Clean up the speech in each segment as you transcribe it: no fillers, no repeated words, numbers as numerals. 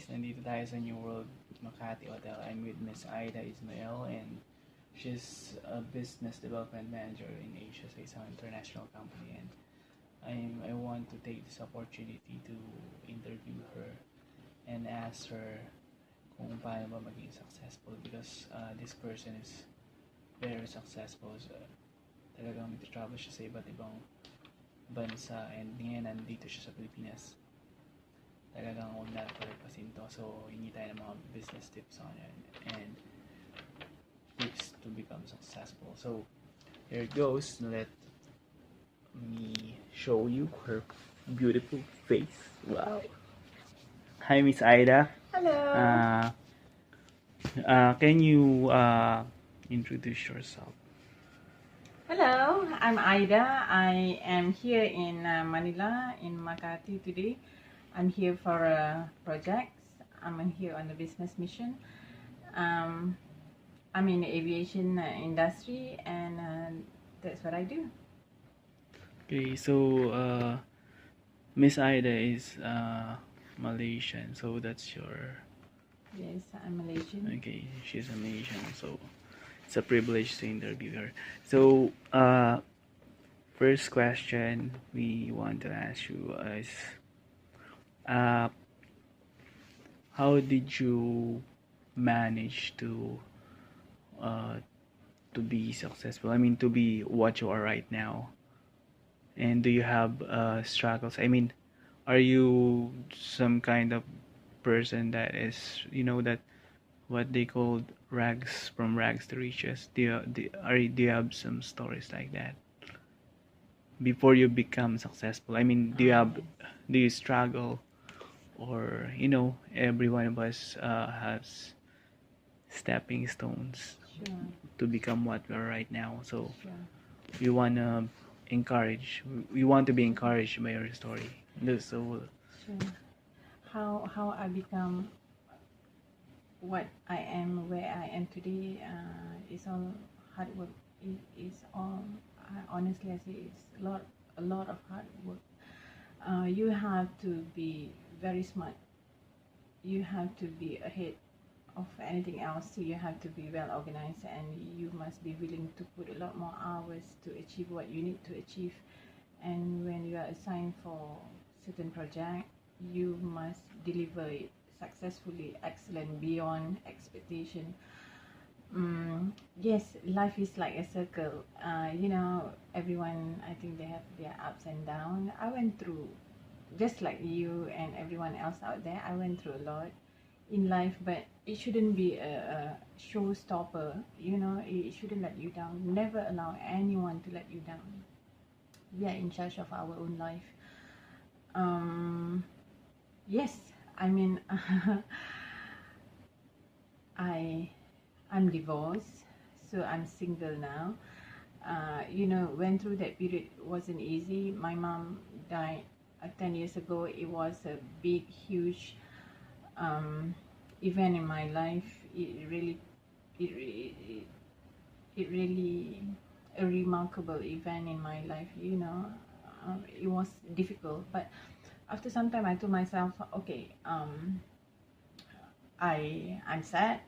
guys, nandito tayo sa New World Makati Hotel. I'm with Miss Aida Ismael and she's a business development manager in Asia sa isang international company, and I want to take this opportunity to interview her and ask her kung paano ba maging successful, because this person is very successful. So, talagang travel siya sa iba't ibang bansa, and ngayon nandito siya sa Pilipinas. Talagang huwag na palapasin to. So, hingi tayo ng mga business tips on it and tips to become successful. So, here it goes. Let me show you her beautiful face. Wow. Hi, Miss Aida. Hello. Can you introduce yourself? Hello, I'm Aida. I am here in Manila, in Makati today. I'm here for a project. I'm here on a business mission. I'm in the aviation industry, and that's what I do. Okay, so Miss Aida is Malaysian, so that's your... Yes, I'm Malaysian. Okay, she's a Malaysian, so it's a privilege to interview her. So, first question we want to ask you is, how did you manage to be successful? I mean, to be what you are right now. And do you have struggles? I mean, are you some kind of person that is, that what they call rags from rags to riches? Do you have some stories like that before you become successful? I mean, do you struggle, or every one of us has stepping stones Sure. to become what we are right now? So Sure. we want to be encouraged by your story. So Sure. How I become what I am, where I am today, is all hard work. It is all, honestly, I say it's a lot of hard work. You have to be very smart. You have to be ahead of anything else. So you have to be well organized, and you must be willing to put a lot more hours to achieve what you need to achieve. And when you are assigned for certain project, you must deliver it successfully, excellent, beyond expectation. Yes, life is like a circle. Everyone, I think they have their ups and downs. I went through, just like you and everyone else out there, I went through a lot in life, but it shouldn't be a showstopper. It shouldn't let you down. Never allow anyone to let you down. We are in charge of our own life. Yes, I mean, I'm divorced, so I'm single now. Went through that period. Wasn't easy. My mom died 10 years ago. It was a big, huge event in my life. It really a remarkable event in my life. It was difficult, but after some time I told myself, okay, I'm sad.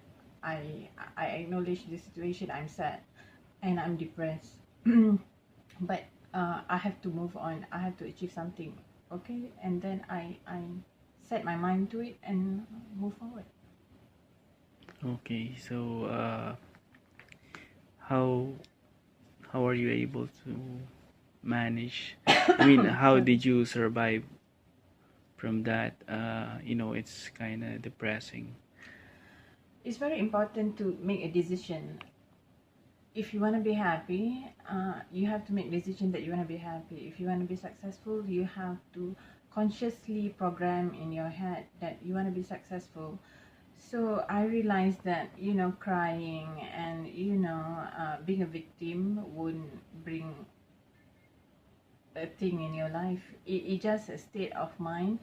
I acknowledge the situation. I'm sad and I'm depressed, but I have to move on. I have to achieve something. Okay, and then I set my mind to it and move forward. okay, so how are you able to manage? I mean, how did you survive from that? It's kind of depressing. It's very important to make a decision. If you want to be happy, you have to make decision that you want to be happy. If you want to be successful, you have to consciously program in your head that you want to be successful. So I realized that crying and being a victim wouldn't bring a thing in your life. It's just a state of mind.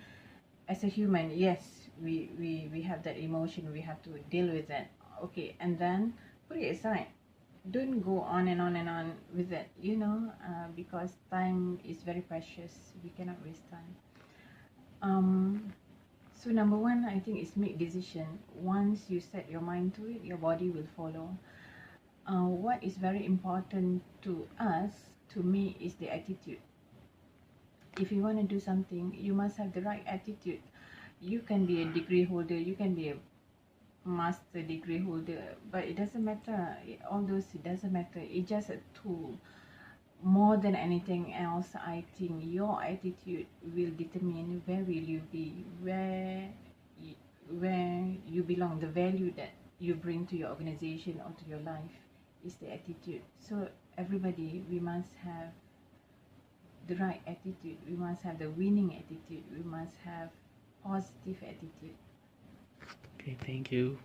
As a human, yes, we have that emotion. We have to deal with that. Okay, and then put it aside. Don't go on and on and on with it, because time is very precious. We cannot waste time. So number one, I think, is make decision. Once you set your mind to it, your body will follow. What is very important to us, to me, is the attitude. If you want to do something, you must have the right attitude. You can be a degree holder, you can be a master degree holder, but it doesn't matter. All those, it doesn't matter. It's just a tool. More than anything else, I think your attitude will determine where will you be, where you belong. The value that you bring to your organization or to your life is the attitude. So everybody, we must have the right attitude. We must have the winning attitude. We must have positive attitude. Okay, thank you,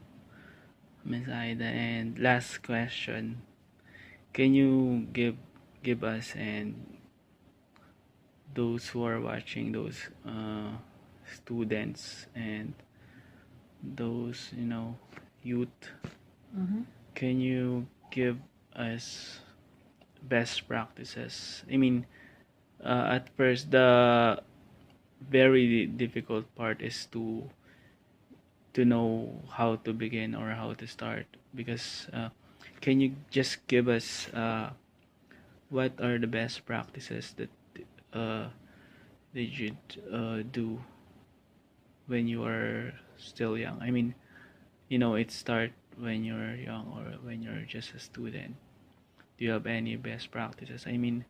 Miss Ida. And last question, can you give us and those who are watching, those students and those youth, can you give us best practices? I mean, at first the very difficult part is to know how to begin or how to start, because can you just give us what are the best practices that they should do when you are still young? I mean, it start when you're young or when you're just a student. Do you have any best practices? I mean,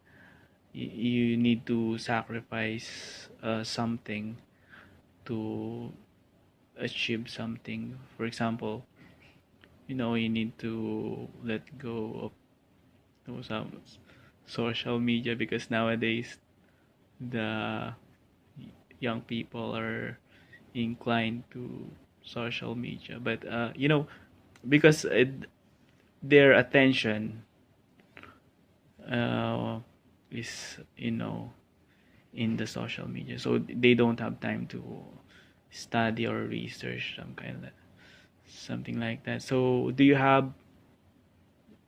you need to sacrifice something to achieve something. For example, you need to let go of some social media, because nowadays the young people are inclined to social media, but because their attention is in the social media, so they don't have time to study or research something like that. So do you have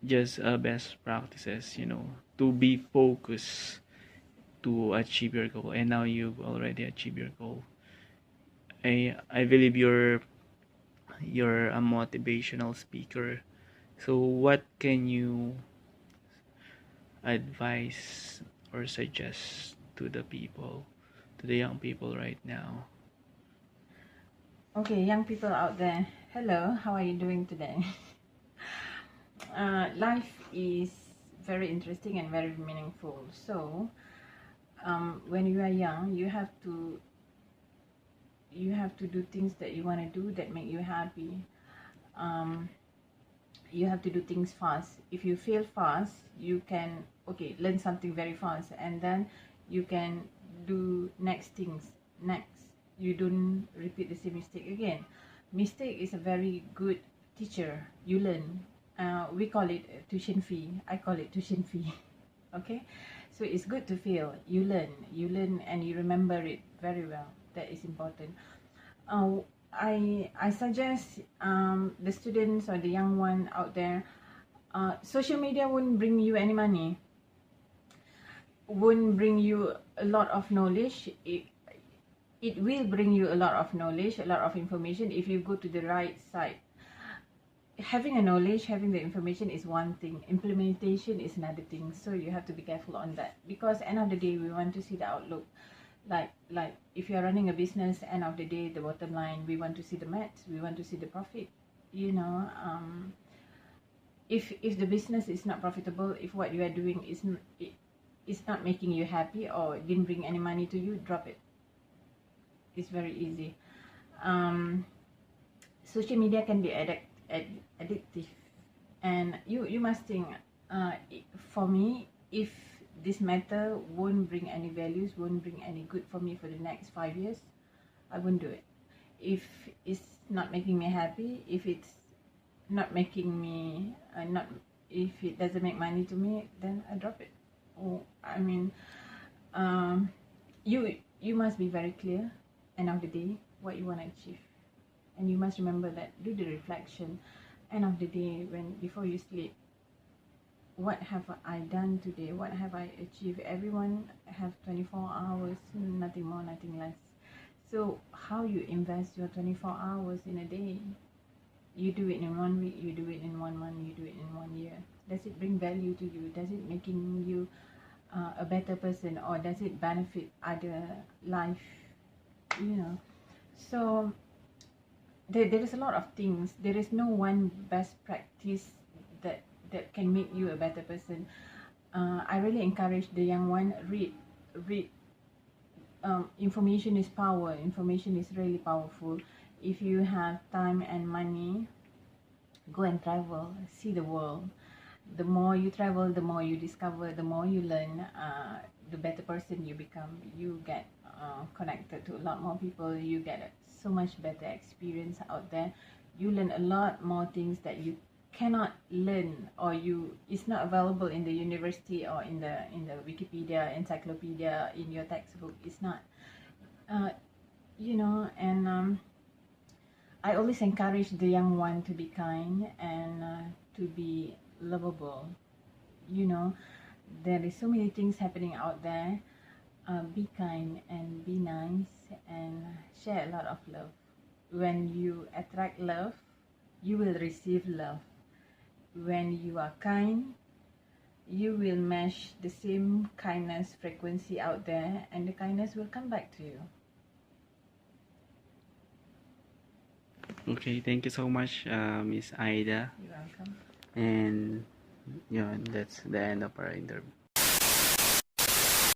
just best practices to be focused to achieve your goal? And now you've already achieved your goal. I believe you're a motivational speaker, so what can you advise or suggest to the young people right now? Okay, young people out there, hello, how are you doing today? Life is very interesting and very meaningful. So when you are young, you have to do things that you want to do, that make you happy. You have to do things fast. If you fail fast, you can learn something very fast, and then you can do next things next. You don't repeat the same mistake again. Mistake is a very good teacher. You learn. We call it tuition fee. I call it tuition fee. Okay, so it's good to fail. You learn, and you remember it very well. That is important. I suggest the students or the young one out there, social media wouldn't bring you any money, wouldn't bring you a lot of knowledge. It will bring you a lot of knowledge, a lot of information if you go to the right side. Having a knowledge, having the information is one thing. Implementation is another thing. So you have to be careful on that, because end of the day, we want to see the outlook. Like if you are running a business, end of the day, the bottom line, we want to see the maths, we want to see the profit. If the business is not profitable, if what you are doing is not making you happy or didn't bring any money to you, drop it. It's very easy. Social media can be addictive, and you must think, for me, if this matter won't bring any values, won't bring any good for me for the next 5 years, I won't do it. If it's not making me happy, if it's not making me if it doesn't make money to me, then I drop it. I mean, you must be very clear end of the day what you want to achieve, and you must remember that. Do the reflection end of the day, before you sleep. What have I done today? What have I achieved? Everyone have 24 hours, nothing more, nothing less. So how you invest your 24 hours in a day? You do it in 1 week, you do it in 1 month, you do it in 1 year. Does it bring value to you? Does it making you a better person, or does it benefit other life? So there is a lot of things. There is no one best practice that can make you a better person. I really encourage the young one, read. Information is power. Information is really powerful. If you have time and money, go and travel, see the world. The more you travel, the more you discover, the more you learn, the better person you become. You get connected to a lot more people. You get so much better experience out there. You learn a lot more things that you cannot learn, or it's not available in the university or in the Wikipedia, encyclopedia, in your textbook. It's not, and I always encourage the young one to be kind and to be lovable. There is so many things happening out there. Be kind and be nice and share a lot of love. When you attract love, you will receive love. When you are kind, you will match the same kindness frequency out there, and the kindness will come back to you. Okay, thank you so much, Miss Aida. You're welcome. And that's the end of our interview.